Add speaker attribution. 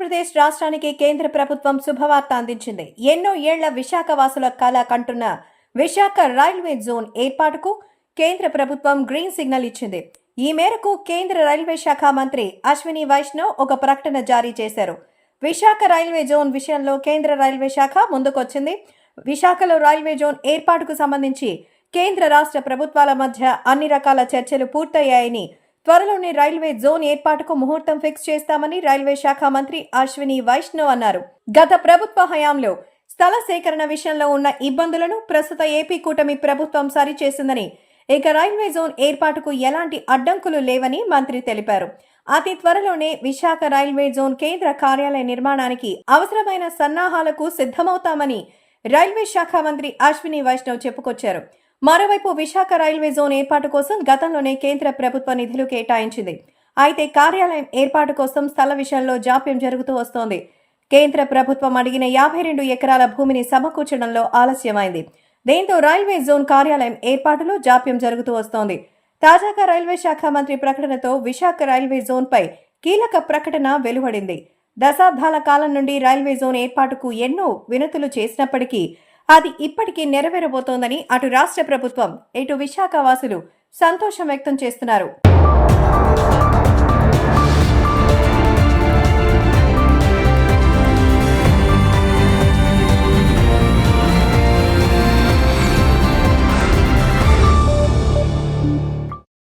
Speaker 1: ఆంధ్రప్రదేశ్ రాష్ట్రానికి కేంద్ర ప్రభుత్వం శుభవార్త అందించింది. ఎన్నో ఏళ్ల విశాఖ వాసుల కళ కంటున్న విశాఖ రైల్వే జోన్ ఏర్పాటుకు కేంద్ర ప్రభుత్వం గ్రీన్ సిగ్నల్ ఇచ్చింది. ఈ మేరకు కేంద్ర రైల్వే శాఖ మంత్రి అశ్విని వైష్ణవ్ ఒక ప్రకటన జారీ చేశారు. విశాఖ రైల్వే జోన్ విషయంలో కేంద్ర రైల్వే శాఖ ముందుకొచ్చింది. విశాఖలో రైల్వే జోన్ ఏర్పాటుకు సంబంధించి కేంద్ర రాష్ట్ర ప్రభుత్వాల మధ్య అన్ని రకాల చర్చలు పూర్తయ్యాయని, త్వరలోనే రైల్వే జోన్ ఏర్పాటుకు ముహూర్తం ఫిక్స్ చేస్తామని రైల్వే శాఖ మంత్రి అశ్విని వైష్ణవ్ అన్నారు. గత ప్రభుత్వ హయాంలో స్థల సేకరణ విషయంలో ఉన్న ఇబ్బందులను ప్రస్తుత ఏపీ కూటమి ప్రభుత్వం సరిచేసిందని, ఇక రైల్వే జోన్ ఏర్పాటుకు ఎలాంటి అడ్డంకులు లేవని మంత్రి తెలిపారు. అతి త్వరలోనే విశాఖ రైల్వే జోన్ కేంద్ర కార్యాలయ నిర్మాణానికి అవసరమైన సన్నాహాలకు సిద్ధమవుతామని రైల్వే శాఖ మంత్రి అశ్విని వైష్ణవ్ చెప్పుకొచ్చారు. మరోవైపు విశాఖ రైల్వే జోన్ ఏర్పాటు కోసం గతంలోనే కేంద్ర ప్రభుత్వ నిధులు కేటాయించింది. అయితే కార్యాలయం ఏర్పాటు కోసం స్థల విషయంలో జాప్యం జరుగుతూ వస్తోంది. కేంద్ర ప్రభుత్వం అడిగిన 52 ఎకరాల భూమిని సమకూర్చడంలో ఆలస్యమైంది. దీంతో రైల్వే జోన్ కార్యాలయం ఏర్పాటులో జాప్యం జరుగుతూ వస్తోంది. తాజాగా రైల్వే శాఖ మంత్రి ప్రకటనతో విశాఖ రైల్వే జోన్ పై కీలక ప్రకటన వెలువడింది. దశాబ్దాల కాలం నుండి రైల్వే జోన్ ఏర్పాటుకు ఎన్నో వినతులు చేసినప్పటికీ అది ఇప్పటికీ నెరవేరబోతోందని అటు రాష్ట్ర ప్రభుత్వం, ఇటు విశాఖ వాసులు సంతోషం వ్యక్తం చేస్తున్నారు.